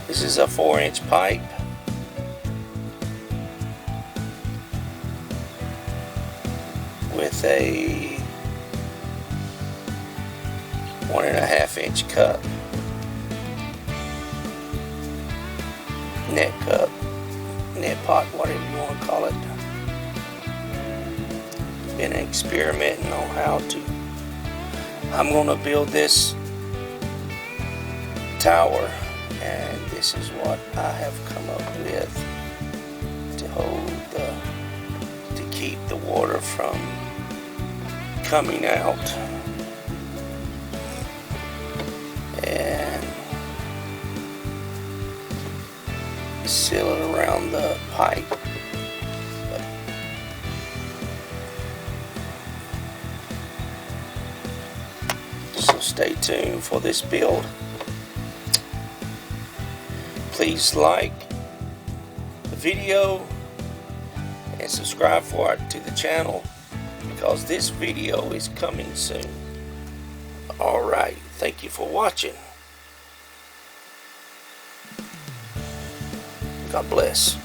This is a 4-inch pipe. With a 1.5-inch cup, net cup, net pot, whatever you want to call it. Been experimenting on how to. I'm going to build this tower, and this is what I have come up with to hold to keep the water from coming out, and seal it around the pipe. So stay tuned for this build. Please like the video and subscribe to the channel, because this video is coming soon. Alright, thank you for watching. God bless.